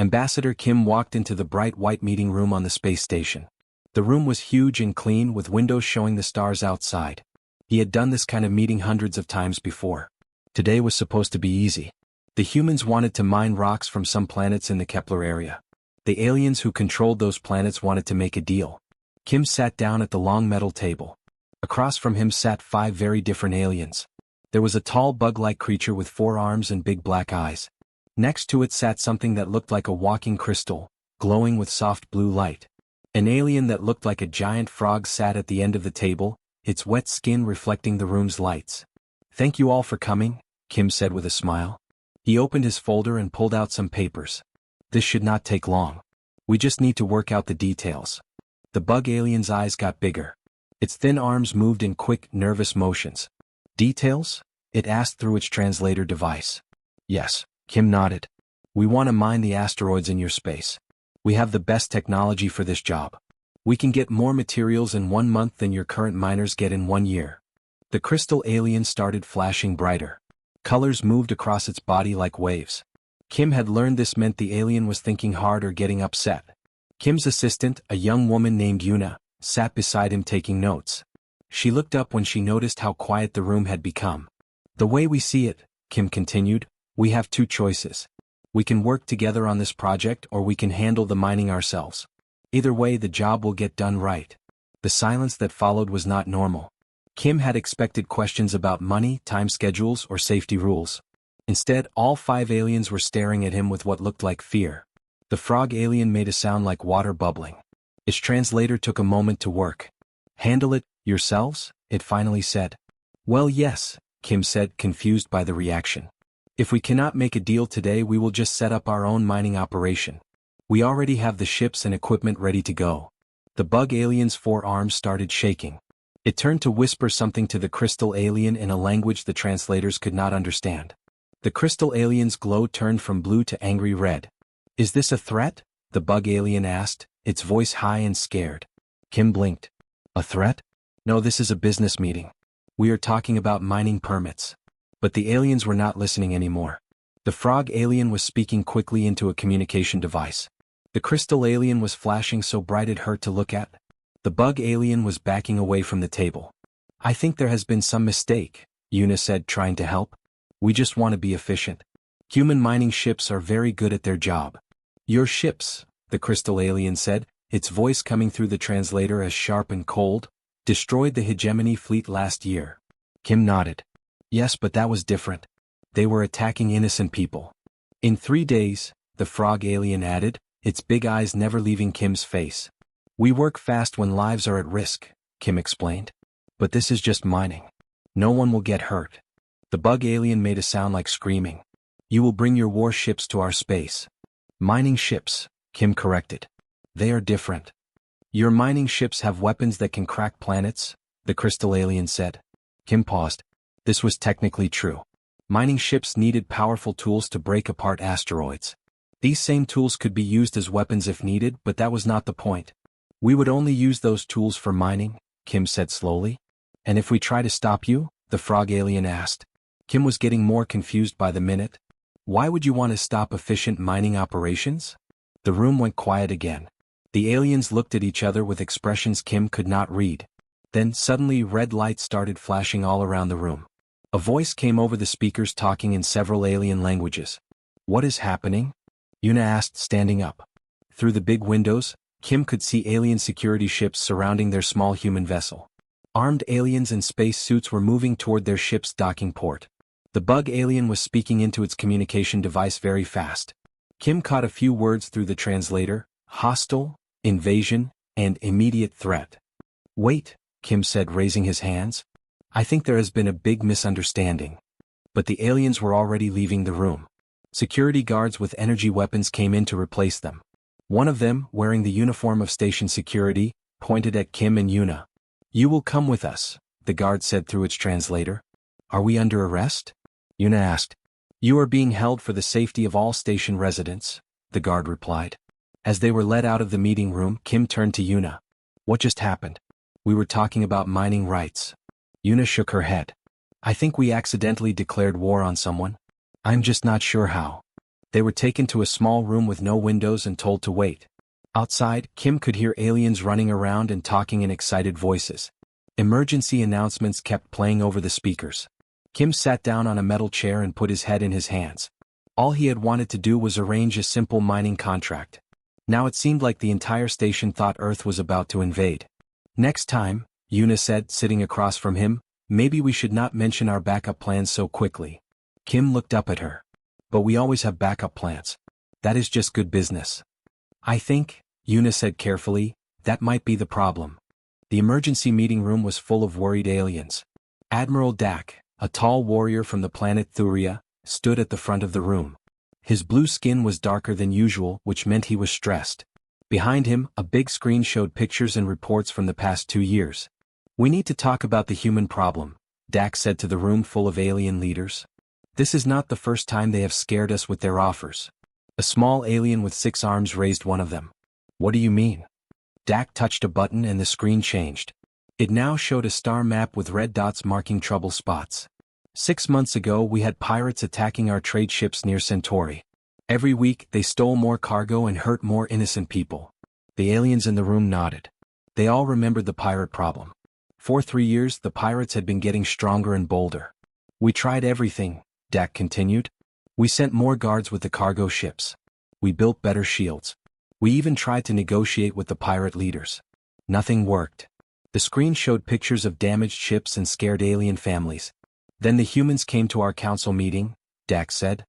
Ambassador Kim walked into the bright white meeting room on the space station. The room was huge and clean with windows showing the stars outside. He had done this kind of meeting hundreds of times before. Today was supposed to be easy. The humans wanted to mine rocks from some planets in the Kepler area. The aliens who controlled those planets wanted to make a deal. Kim sat down at the long metal table. Across from him sat 5 very different aliens. There was a tall bug-like creature with 4 arms and big black eyes. Next to it sat something that looked like a walking crystal, glowing with soft blue light. An alien that looked like a giant frog sat at the end of the table, its wet skin reflecting the room's lights. "Thank you all for coming," Kim said with a smile. He opened his folder and pulled out some papers. "This should not take long. We just need to work out the details." The bug alien's eyes got bigger. Its thin arms moved in quick, nervous motions. "Details?" it asked through its translator device. "Yes," Kim nodded. "We want to mine the asteroids in your space. We have the best technology for this job. We can get more materials in 1 month than your current miners get in 1 year." The crystal alien started flashing brighter. Colors moved across its body like waves. Kim had learned this meant the alien was thinking hard or getting upset. Kim's assistant, a young woman named Yuna, sat beside him taking notes. She looked up when she noticed how quiet the room had become. "The way we see it," Kim continued, "we have 2 choices. We can work together on this project or we can handle the mining ourselves. Either way the job will get done right." The silence that followed was not normal. Kim had expected questions about money, time schedules, or safety rules. Instead, all 5 aliens were staring at him with what looked like fear. The frog alien made a sound like water bubbling. Its translator took a moment to work. "Handle it yourselves?" it finally said. "Well, yes," Kim said, confused by the reaction. "If we cannot make a deal today, we will just set up our own mining operation. We already have the ships and equipment ready to go." The bug alien's 4 arms started shaking. It turned to whisper something to the crystal alien in a language the translators could not understand. The crystal alien's glow turned from blue to angry red. "Is this a threat?" the bug alien asked, its voice high and scared. Kim blinked. "A threat? No, this is a business meeting. We are talking about mining permits." But the aliens were not listening anymore. The frog alien was speaking quickly into a communication device. The crystal alien was flashing so bright it hurt to look at. The bug alien was backing away from the table. "I think there has been some mistake," Yuna said, trying to help. "We just want to be efficient. Human mining ships are very good at their job." "Your ships," the crystal alien said, its voice coming through the translator as sharp and cold, "destroyed the hegemony fleet last year." Kim nodded. "Yes, but that was different. They were attacking innocent people." "In 3 days," the frog alien added, its big eyes never leaving Kim's face. "We work fast when lives are at risk," Kim explained. "But this is just mining. No one will get hurt." The bug alien made a sound like screaming. "You will bring your warships to our space." "Mining ships," Kim corrected. "They are different. Your mining ships have weapons that can crack planets," the crystal alien said. Kim paused. This was technically true. Mining ships needed powerful tools to break apart asteroids. These same tools could be used as weapons if needed, but that was not the point. "We would only use those tools for mining," Kim said slowly. "And if we try to stop you?" the frog alien asked. Kim was getting more confused by the minute. "Why would you want to stop efficient mining operations?" The room went quiet again. The aliens looked at each other with expressions Kim could not read. Then suddenly red lights started flashing all around the room. A voice came over the speakers talking in several alien languages. "What is happening?" Yuna asked, standing up. Through the big windows, Kim could see alien security ships surrounding their small human vessel. Armed aliens in space suits were moving toward their ship's docking port. The bug alien was speaking into its communication device very fast. Kim caught a few words through the translator: hostile, invasion, and immediate threat. "Wait," Kim said, raising his hands. "I think there has been a big misunderstanding." But the aliens were already leaving the room. Security guards with energy weapons came in to replace them. One of them, wearing the uniform of station security, pointed at Kim and Yuna. "You will come with us," the guard said through its translator. "Are we under arrest?" Yuna asked. "You are being held for the safety of all station residents," the guard replied. As they were led out of the meeting room, Kim turned to Yuna. "What just happened?" "We were talking about mining rights." Yuna shook her head. "I think we accidentally declared war on someone. I'm just not sure how." They were taken to a small room with no windows and told to wait. Outside, Kim could hear aliens running around and talking in excited voices. Emergency announcements kept playing over the speakers. Kim sat down on a metal chair and put his head in his hands. All he had wanted to do was arrange a simple mining contract. Now it seemed like the entire station thought Earth was about to invade. Next time, Yuna said, sitting across from him, maybe we should not mention our backup plans so quickly. Kim looked up at her. But we always have backup plans. That is just good business. I think, Yuna said carefully, that might be the problem. The emergency meeting room was full of worried aliens. Admiral Dak, a tall warrior from the planet Thuria, stood at the front of the room. His blue skin was darker than usual, which meant he was stressed. Behind him, a big screen showed pictures and reports from the past 2 years. We need to talk about the human problem, Dak said to the room full of alien leaders. This is not the first time they have scared us with their offers. A small alien with 6 arms raised one of them. What do you mean? Dak touched a button and the screen changed. It now showed a star map with red dots marking trouble spots. 6 months ago we had pirates attacking our trade ships near Centauri. Every week they stole more cargo and hurt more innocent people. The aliens in the room nodded. They all remembered the pirate problem. For 3 years the pirates had been getting stronger and bolder. We tried everything, Dak continued. We sent more guards with the cargo ships. We built better shields. We even tried to negotiate with the pirate leaders. Nothing worked. The screen showed pictures of damaged ships and scared alien families. Then the humans came to our council meeting, Dak said.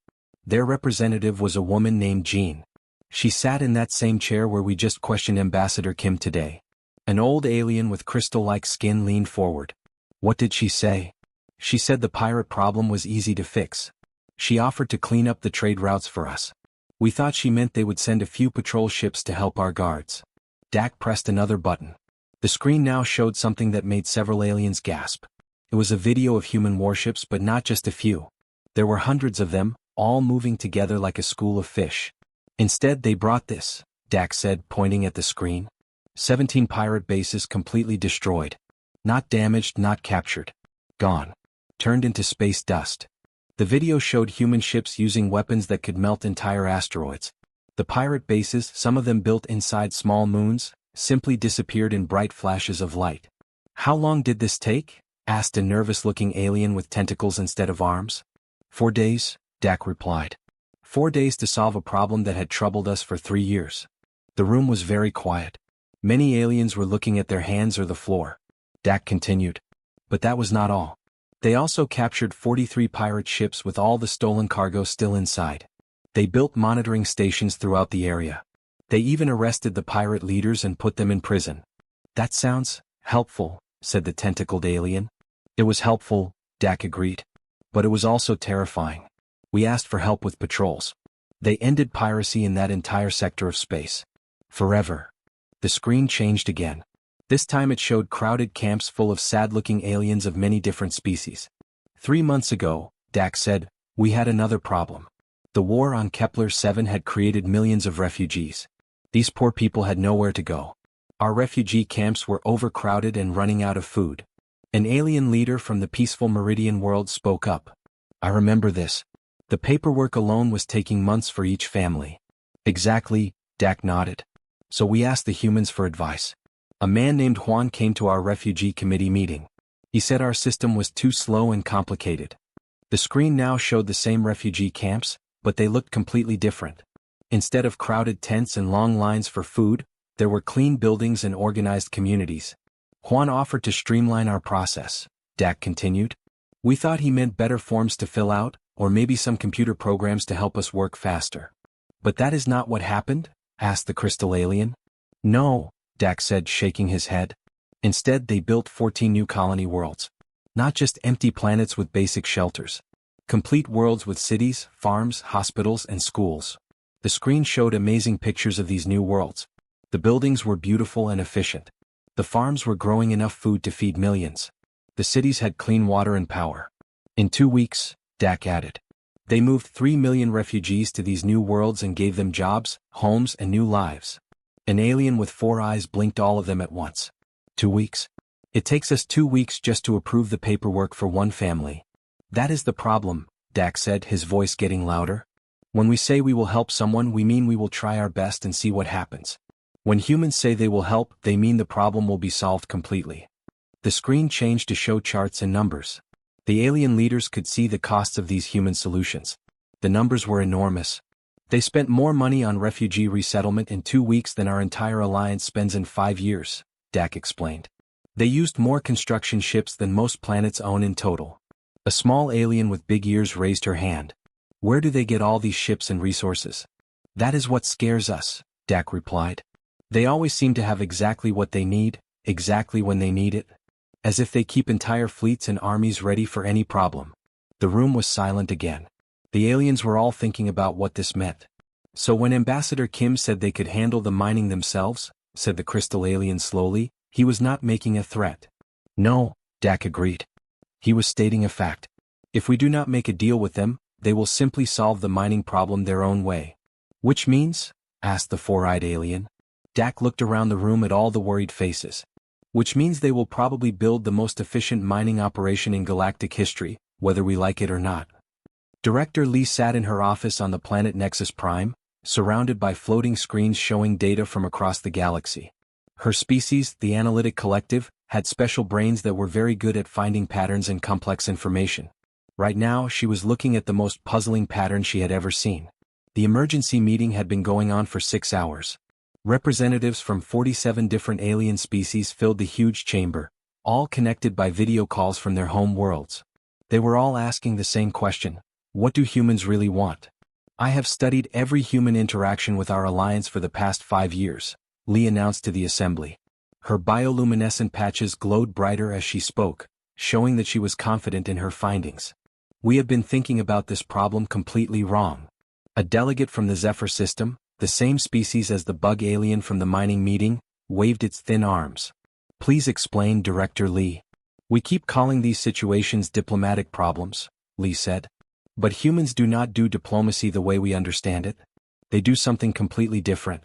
Their representative was a woman named Jean. She sat in that same chair where we just questioned Ambassador Kim today. An old alien with crystal-like skin leaned forward. What did she say? She said the pirate problem was easy to fix. She offered to clean up the trade routes for us. We thought she meant they would send a few patrol ships to help our guards. Dak pressed another button. The screen now showed something that made several aliens gasp. It was a video of human warships, but not just a few. There were hundreds of them, all moving together like a school of fish. Instead they brought this, Dak said, pointing at the screen. 17 pirate bases completely destroyed. Not damaged, not captured. Gone. Turned into space dust. The video showed human ships using weapons that could melt entire asteroids. The pirate bases, some of them built inside small moons, simply disappeared in bright flashes of light. How long did this take? Asked a nervous-looking alien with tentacles instead of arms. 4 days, Dak replied. 4 days to solve a problem that had troubled us for 3 years. The room was very quiet. Many aliens were looking at their hands or the floor. Dak continued. But that was not all. They also captured 43 pirate ships with all the stolen cargo still inside. They built monitoring stations throughout the area. They even arrested the pirate leaders and put them in prison. That sounds helpful, said the tentacled alien. It was helpful, Dak agreed. But it was also terrifying. We asked for help with patrols. They ended piracy in that entire sector of space. Forever. The screen changed again. This time it showed crowded camps full of sad-looking aliens of many different species. 3 months ago, Dak said, we had another problem. The war on Kepler-7 had created millions of refugees. These poor people had nowhere to go. Our refugee camps were overcrowded and running out of food. An alien leader from the peaceful Meridian world spoke up. I remember this. The paperwork alone was taking months for each family. Exactly, Dak nodded. So we asked the humans for advice. A man named Juan came to our refugee committee meeting. He said our system was too slow and complicated. The screen now showed the same refugee camps, but they looked completely different. Instead of crowded tents and long lines for food, there were clean buildings and organized communities. Juan offered to streamline our process, Dak continued. We thought he meant better forms to fill out, or maybe some computer programs to help us work faster. But that is not what happened? Asked the crystal alien. No, Dak said, shaking his head. Instead they built 14 new colony worlds. Not just empty planets with basic shelters. Complete worlds with cities, farms, hospitals, and schools. The screen showed amazing pictures of these new worlds. The buildings were beautiful and efficient. The farms were growing enough food to feed millions. The cities had clean water and power. In 2 weeks, Dak added. They moved 3 million refugees to these new worlds and gave them jobs, homes, and new lives. An alien with 4 eyes blinked all of them at once. 2 weeks? It takes us 2 weeks just to approve the paperwork for one family. That is the problem, Dak said, his voice getting louder. When we say we will help someone, we mean we will try our best and see what happens. When humans say they will help, they mean the problem will be solved completely. The screen changed to show charts and numbers. The alien leaders could see the costs of these human solutions. The numbers were enormous. They spent more money on refugee resettlement in 2 weeks than our entire alliance spends in 5 years, Dak explained. They used more construction ships than most planets own in total. A small alien with big ears raised her hand. Where do they get all these ships and resources? That is what scares us, Dak replied. They always seem to have exactly what they need, exactly when they need it. As if they keep entire fleets and armies ready for any problem. The room was silent again. The aliens were all thinking about what this meant. So when Ambassador Kim said they could handle the mining themselves, said the crystal alien slowly, he was not making a threat. No, Dak agreed. He was stating a fact. If we do not make a deal with them, they will simply solve the mining problem their own way. Which means? Asked the four-eyed alien. Dak looked around the room at all the worried faces. Which means they will probably build the most efficient mining operation in galactic history, whether we like it or not. Director Lee sat in her office on the planet Nexus Prime, surrounded by floating screens showing data from across the galaxy. Her species, the Analytic Collective, had special brains that were very good at finding patterns and complex information. Right now, she was looking at the most puzzling pattern she had ever seen. The emergency meeting had been going on for 6 hours. Representatives from 47 different alien species filled the huge chamber, all connected by video calls from their home worlds. They were all asking the same question: what do humans really want? I have studied every human interaction with our alliance for the past 5 years, Lee announced to the assembly. Her bioluminescent patches glowed brighter as she spoke, showing that she was confident in her findings. We have been thinking about this problem completely wrong. A delegate from the Zephyr system, the same species as the bug alien from the mining meeting, waved its thin arms. Please explain, Director Lee. We keep calling these situations diplomatic problems, Lee said. But humans do not do diplomacy the way we understand it. They do something completely different.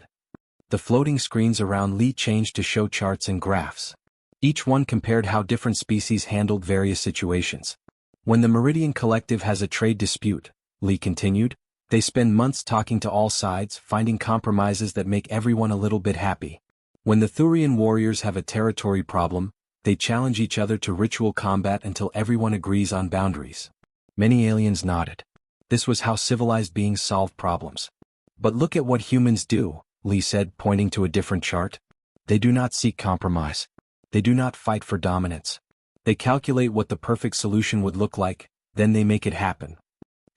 The floating screens around Lee changed to show charts and graphs. Each one compared how different species handled various situations. When the Meridian Collective has a trade dispute, Lee continued, they spend months talking to all sides, finding compromises that make everyone a little bit happy. When the Thurian warriors have a territory problem, they challenge each other to ritual combat until everyone agrees on boundaries. Many aliens nodded. This was how civilized beings solve problems. But look at what humans do, Lee said, pointing to a different chart. They do not seek compromise. They do not fight for dominance. They calculate what the perfect solution would look like, then they make it happen.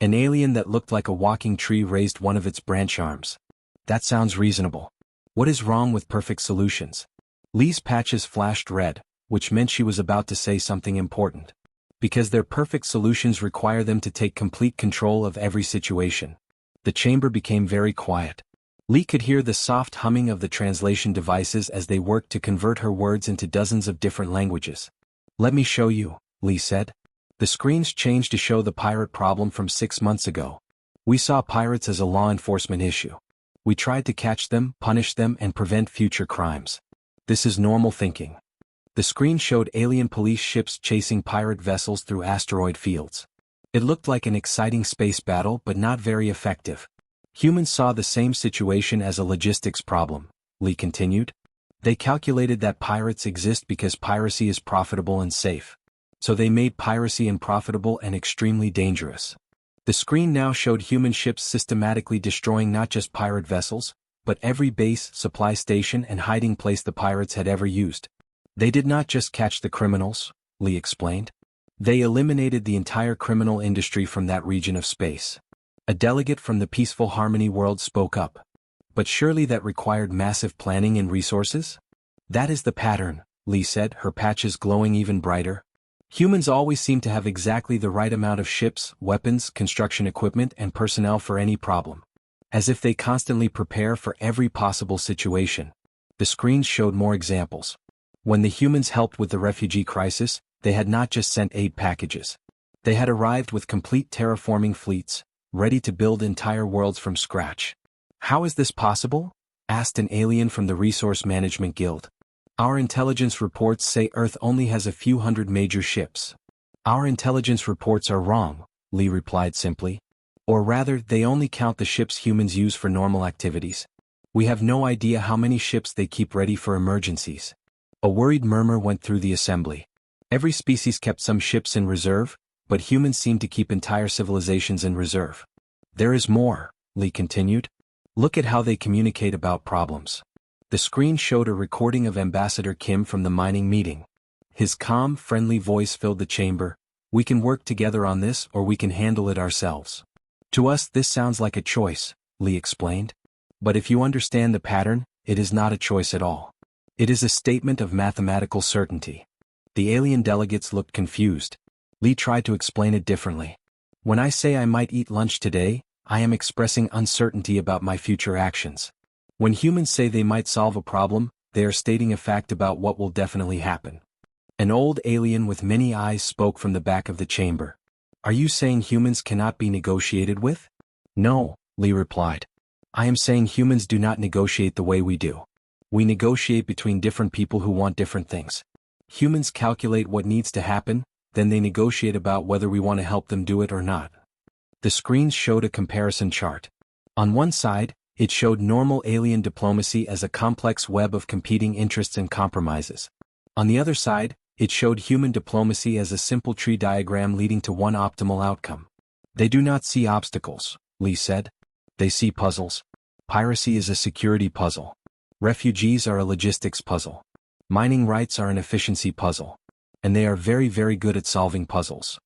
An alien that looked like a walking tree raised one of its branch arms. That sounds reasonable. What is wrong with perfect solutions? Lee's patches flashed red, which meant she was about to say something important. Because their perfect solutions require them to take complete control of every situation. The chamber became very quiet. Lee could hear the soft humming of the translation devices as they worked to convert her words into dozens of different languages. Let me show you, Lee said. The screens changed to show the pirate problem from 6 months ago. We saw pirates as a law enforcement issue. We tried to catch them, punish them, and prevent future crimes. This is normal thinking. The screen showed alien police ships chasing pirate vessels through asteroid fields. It looked like an exciting space battle but not very effective. Humans saw the same situation as a logistics problem, Lee continued. They calculated that pirates exist because piracy is profitable and safe. So they made piracy unprofitable and extremely dangerous. The screen now showed human ships systematically destroying not just pirate vessels, but every base, supply station, and hiding place the pirates had ever used. They did not just catch the criminals, Lee explained. They eliminated the entire criminal industry from that region of space. A delegate from the Peaceful Harmony world spoke up. But surely that required massive planning and resources? That is the pattern, Lee said, her patches glowing even brighter. Humans always seem to have exactly the right amount of ships, weapons, construction equipment, and personnel for any problem. As if they constantly prepare for every possible situation. The screens showed more examples. When the humans helped with the refugee crisis, they had not just sent aid packages. They had arrived with complete terraforming fleets, ready to build entire worlds from scratch. How is this possible? Asked an alien from the Resource Management Guild. Our intelligence reports say Earth only has a few hundred major ships. Our intelligence reports are wrong, Lee replied simply. Or rather, they only count the ships humans use for normal activities. We have no idea how many ships they keep ready for emergencies. A worried murmur went through the assembly. Every species kept some ships in reserve, but humans seem to keep entire civilizations in reserve. There is more, Lee continued. Look at how they communicate about problems. The screen showed a recording of Ambassador Kim from the mining meeting. His calm, friendly voice filled the chamber. We can work together on this, or we can handle it ourselves. To us, this sounds like a choice, Lee explained. But if you understand the pattern, it is not a choice at all. It is a statement of mathematical certainty. The alien delegates looked confused. Lee tried to explain it differently. When I say I might eat lunch today, I am expressing uncertainty about my future actions. When humans say they might solve a problem, they are stating a fact about what will definitely happen. An old alien with many eyes spoke from the back of the chamber. Are you saying humans cannot be negotiated with? No, Lee replied. I am saying humans do not negotiate the way we do. We negotiate between different people who want different things. Humans calculate what needs to happen, then they negotiate about whether we want to help them do it or not. The screens showed a comparison chart. On one side, it showed normal alien diplomacy as a complex web of competing interests and compromises. On the other side, it showed human diplomacy as a simple tree diagram leading to one optimal outcome. They do not see obstacles, Lee said. They see puzzles. Piracy is a security puzzle. Refugees are a logistics puzzle. Mining rights are an efficiency puzzle. And they are very, very good at solving puzzles.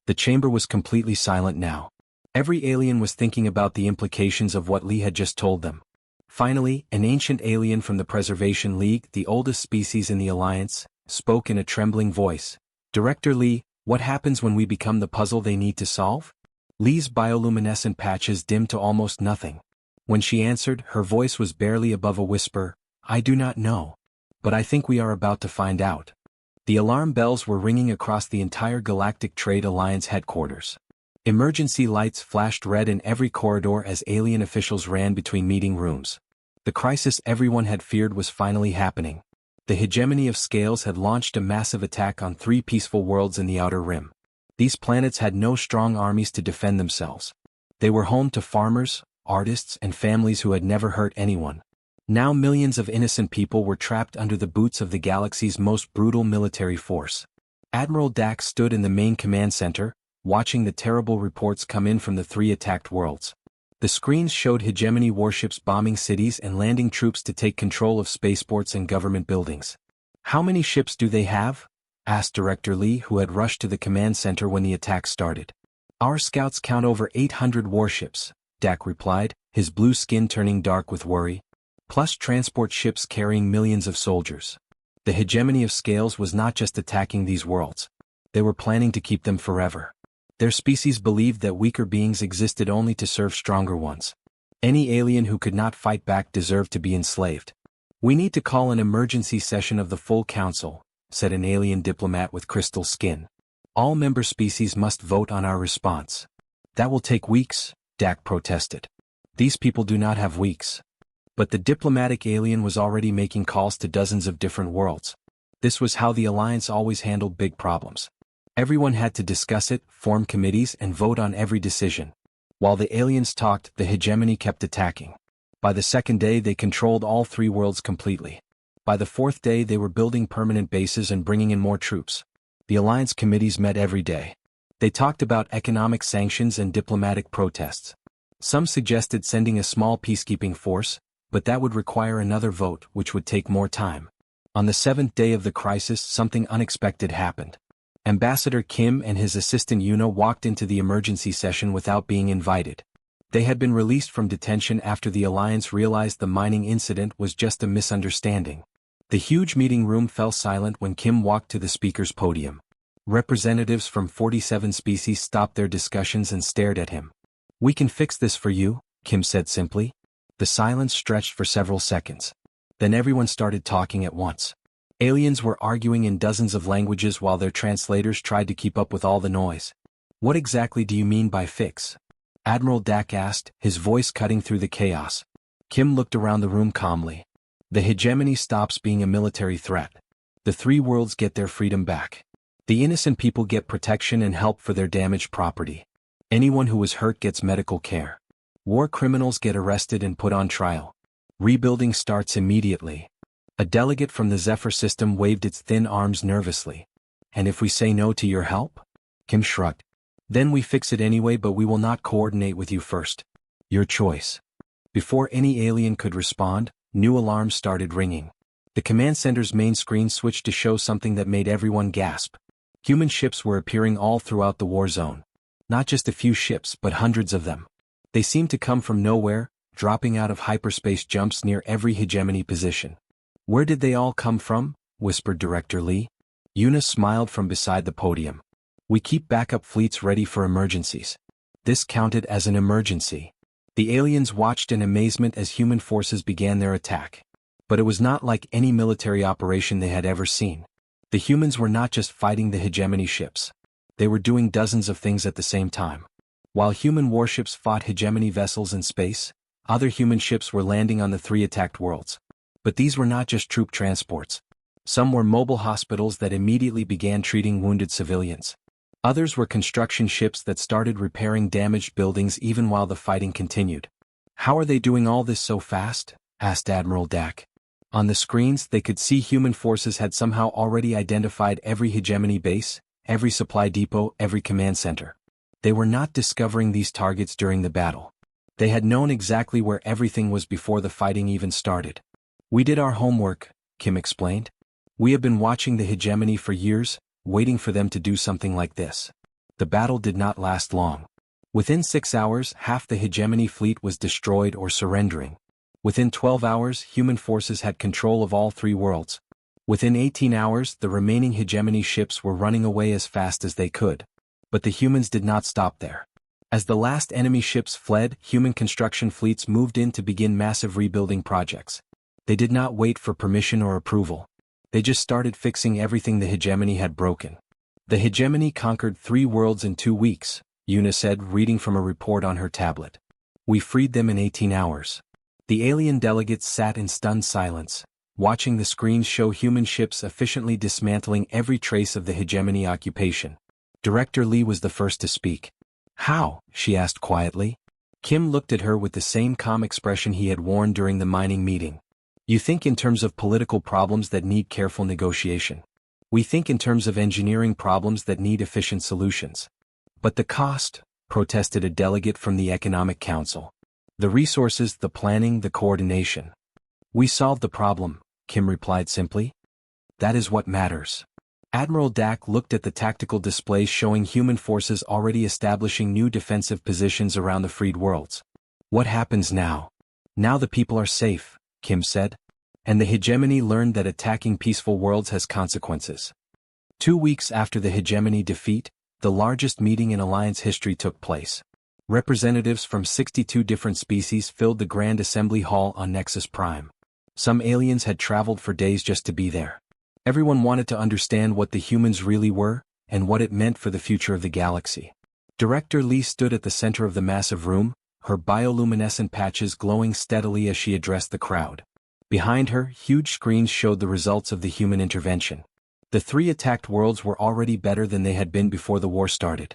The chamber was completely silent now. Every alien was thinking about the implications of what Lee had just told them. Finally, an ancient alien from the Preservation League, the oldest species in the Alliance, spoke in a trembling voice. Director Lee, what happens when we become the puzzle they need to solve? Lee's bioluminescent patches dimmed to almost nothing. When she answered, her voice was barely above a whisper. I do not know. But I think we are about to find out. The alarm bells were ringing across the entire Galactic Trade Alliance headquarters. Emergency lights flashed red in every corridor as alien officials ran between meeting rooms. The crisis everyone had feared was finally happening. The hegemony of Scales had launched a massive attack on 3 peaceful worlds in the Outer Rim. These planets had no strong armies to defend themselves. They were home to farmers, artists, and families who had never hurt anyone. Now millions of innocent people were trapped under the boots of the galaxy's most brutal military force. Admiral Dax stood in the main command center, watching the terrible reports come in from the 3 attacked worlds. The screens showed hegemony warships bombing cities and landing troops to take control of spaceports and government buildings. How many ships do they have? Asked Director Lee, who had rushed to the command center when the attack started. Our scouts count over 800 warships, Dak replied, his blue skin turning dark with worry. Plus transport ships carrying millions of soldiers. The hegemony of Scales was not just attacking these worlds. They were planning to keep them forever. Their species believed that weaker beings existed only to serve stronger ones. Any alien who could not fight back deserved to be enslaved. We need to call an emergency session of the full council, said an alien diplomat with crystal skin. All member species must vote on our response. That will take weeks, Dak protested. These people do not have weeks. But the diplomatic alien was already making calls to dozens of different worlds. This was how the Alliance always handled big problems. Everyone had to discuss it, form committees, and vote on every decision. While the aliens talked, the hegemony kept attacking. By the 2nd day they controlled all 3 worlds completely. By the 4th day they were building permanent bases and bringing in more troops. The Alliance committees met every day. They talked about economic sanctions and diplomatic protests. Some suggested sending a small peacekeeping force, but that would require another vote, which would take more time. On the 7th day of the crisis, something unexpected happened. Ambassador Kim and his assistant Yuna walked into the emergency session without being invited. They had been released from detention after the Alliance realized the mining incident was just a misunderstanding. The huge meeting room fell silent when Kim walked to the speaker's podium. Representatives from 47 species stopped their discussions and stared at him. We can fix this for you, Kim said simply. The silence stretched for several seconds. Then everyone started talking at once. Aliens were arguing in dozens of languages while their translators tried to keep up with all the noise. What exactly do you mean by fix? Admiral Dak asked, his voice cutting through the chaos. Kim looked around the room calmly. The hegemony stops being a military threat. The 3 worlds get their freedom back. The innocent people get protection and help for their damaged property. Anyone who was hurt gets medical care. War criminals get arrested and put on trial. Rebuilding starts immediately. A delegate from the Zephyr system waved its thin arms nervously. And if we say no to your help? Kim shrugged. Then we fix it anyway, but we will not coordinate with you first. Your choice. Before any alien could respond, new alarms started ringing. The command center's main screen switched to show something that made everyone gasp. Human ships were appearing all throughout the war zone. Not just a few ships, but hundreds of them. They seemed to come from nowhere, dropping out of hyperspace jumps near every hegemony position. Where did they all come from? Whispered Director Lee. Yuna smiled from beside the podium. We keep backup fleets ready for emergencies. This counted as an emergency. The aliens watched in amazement as human forces began their attack. But it was not like any military operation they had ever seen. The humans were not just fighting the hegemony ships. They were doing dozens of things at the same time. While human warships fought hegemony vessels in space, other human ships were landing on the 3 attacked worlds. But these were not just troop transports. Some were mobile hospitals that immediately began treating wounded civilians. Others were construction ships that started repairing damaged buildings even while the fighting continued. How are they doing all this so fast? Asked Admiral Dak. On the screens they could see human forces had somehow already identified every hegemony base, every supply depot, every command center. They were not discovering these targets during the battle. They had known exactly where everything was before the fighting even started. We did our homework, Kim explained. We have been watching the hegemony for years, waiting for them to do something like this. The battle did not last long. Within 6 hours, half the hegemony fleet was destroyed or surrendering. Within 12 hours, human forces had control of all 3 worlds. Within 18 hours, the remaining hegemony ships were running away as fast as they could. But the humans did not stop there. As the last enemy ships fled, human construction fleets moved in to begin massive rebuilding projects. They did not wait for permission or approval. They just started fixing everything the hegemony had broken. The hegemony conquered 3 worlds in 2 weeks, Yuna said, reading from a report on her tablet. We freed them in 18 hours. The alien delegates sat in stunned silence, watching the screens show human ships efficiently dismantling every trace of the hegemony occupation. Director Lee was the first to speak. How? She asked quietly. Kim looked at her with the same calm expression he had worn during the mining meeting. You think in terms of political problems that need careful negotiation. We think in terms of engineering problems that need efficient solutions. But the cost, protested a delegate from the Economic Council. The resources, the planning, the coordination. We solved the problem, Kim replied simply. That is what matters. Admiral Dak looked at the tactical displays showing human forces already establishing new defensive positions around the freed worlds. What happens now? Now the people are safe, Kim said. And the hegemony learned that attacking peaceful worlds has consequences. 2 weeks after the hegemony defeat, the largest meeting in Alliance history took place. Representatives from 62 different species filled the Grand Assembly Hall on Nexus Prime. Some aliens had traveled for days just to be there. Everyone wanted to understand what the humans really were, and what it meant for the future of the galaxy. Director Lee stood at the center of the massive room, her bioluminescent patches glowing steadily as she addressed the crowd. Behind her, huge screens showed the results of the human intervention. The 3 attacked worlds were already better than they had been before the war started.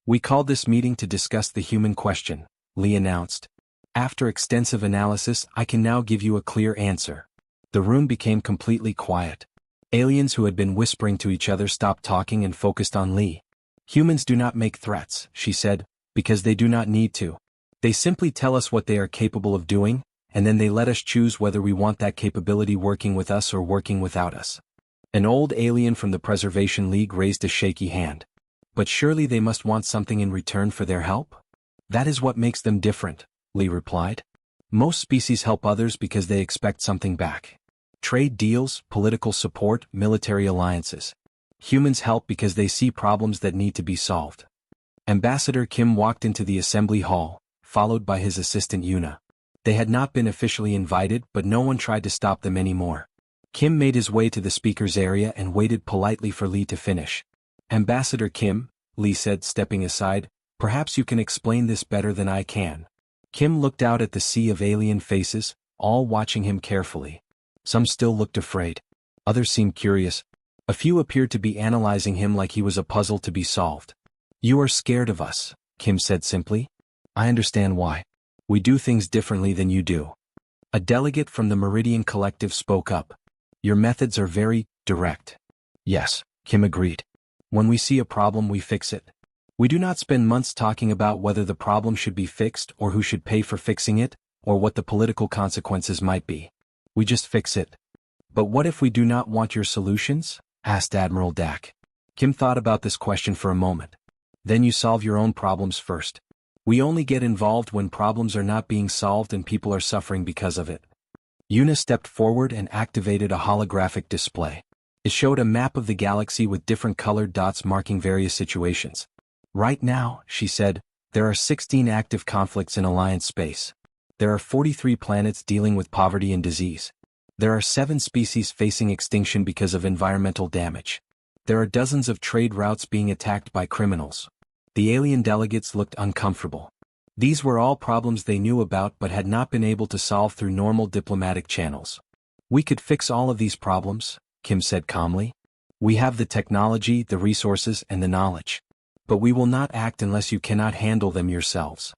We called this meeting to discuss the human question, Lee announced. After extensive analysis, I can now give you a clear answer. The room became completely quiet. Aliens who had been whispering to each other stopped talking and focused on Lee. Humans do not make threats, she said, because they do not need to. They simply tell us what they are capable of doing, and then they let us choose whether we want that capability working with us or working without us. An old alien from the Preservation League raised a shaky hand. But surely they must want something in return for their help? That is what makes them different, Lee replied. Most species help others because they expect something back. Trade deals, political support, military alliances. Humans help because they see problems that need to be solved. Ambassador Kim walked into the assembly hall, followed by his assistant Yuna. They had not been officially invited, but no one tried to stop them anymore. Kim made his way to the speaker's area and waited politely for Lee to finish. Ambassador Kim, Lee said, stepping aside, perhaps you can explain this better than I can. Kim looked out at the sea of alien faces, all watching him carefully. Some still looked afraid. Others seemed curious. A few appeared to be analyzing him like he was a puzzle to be solved. You are scared of us, Kim said simply. I understand why. We do things differently than you do. A delegate from the Meridian Collective spoke up. Your methods are very direct. Yes, Kim agreed. When we see a problem, we fix it. We do not spend months talking about whether the problem should be fixed or who should pay for fixing it, or what the political consequences might be. We just fix it. But what if we do not want your solutions? Asked Admiral Dak. Kim thought about this question for a moment. Then you solve your own problems first. We only get involved when problems are not being solved and people are suffering because of it. Yuna stepped forward and activated a holographic display. It showed a map of the galaxy with different colored dots marking various situations. Right now, she said, there are 16 active conflicts in Alliance space. There are 43 planets dealing with poverty and disease. There are 7 species facing extinction because of environmental damage. There are dozens of trade routes being attacked by criminals. The alien delegates looked uncomfortable. These were all problems they knew about but had not been able to solve through normal diplomatic channels. We could fix all of these problems, Kim said calmly. We have the technology, the resources, and the knowledge. But we will not act unless you cannot handle them yourselves.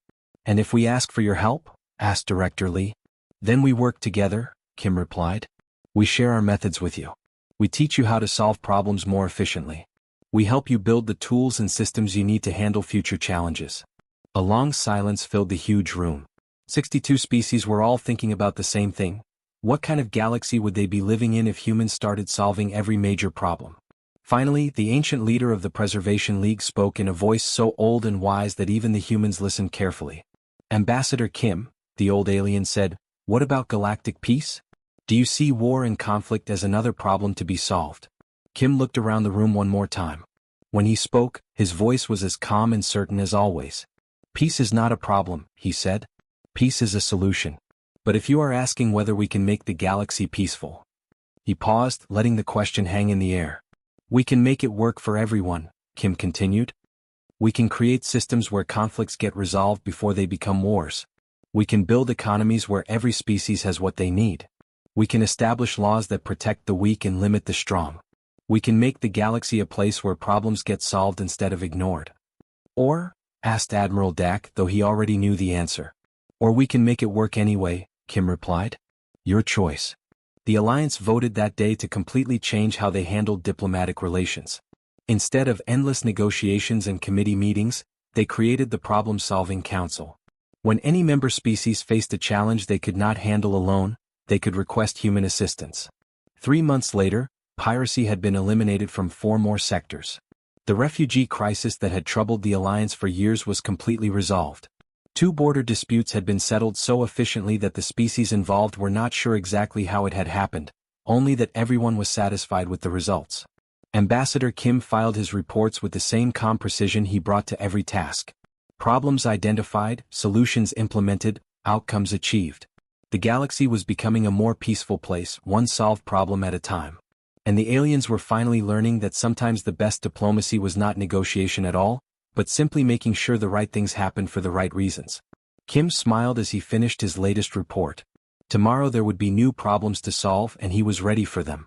And if we ask for your help? Asked Director Lee. Then we work together, Kim replied. We share our methods with you. We teach you how to solve problems more efficiently. We help you build the tools and systems you need to handle future challenges. A long silence filled the huge room. 62 species were all thinking about the same thing. What kind of galaxy would they be living in if humans started solving every major problem? Finally, the ancient leader of the Preservation League spoke in a voice so old and wise that even the humans listened carefully. Ambassador Kim, the old alien said, what about galactic peace? Do you see war and conflict as another problem to be solved? Kim looked around the room one more time. When he spoke, his voice was as calm and certain as always. Peace is not a problem, he said. Peace is a solution. But if you are asking whether we can make the galaxy peaceful. He paused, letting the question hang in the air. We can make it work for everyone, Kim continued. We can create systems where conflicts get resolved before they become wars. We can build economies where every species has what they need. We can establish laws that protect the weak and limit the strong. We can make the galaxy a place where problems get solved instead of ignored. Or? Asked Admiral Dak, though he already knew the answer. Or we can make it work anyway, Kim replied. Your choice. The Alliance voted that day to completely change how they handled diplomatic relations. Instead of endless negotiations and committee meetings, they created the Problem-Solving Council. When any member species faced a challenge they could not handle alone, they could request human assistance. 3 months later, piracy had been eliminated from 4 more sectors. The refugee crisis that had troubled the Alliance for years was completely resolved. 2 border disputes had been settled so efficiently that the species involved were not sure exactly how it had happened, only that everyone was satisfied with the results. Ambassador Kim filed his reports with the same calm precision he brought to every task. Problems identified, solutions implemented, outcomes achieved. The galaxy was becoming a more peaceful place, one solved problem at a time. And the aliens were finally learning that sometimes the best diplomacy was not negotiation at all, but simply making sure the right things happened for the right reasons. Kim smiled as he finished his latest report. Tomorrow there would be new problems to solve and he was ready for them.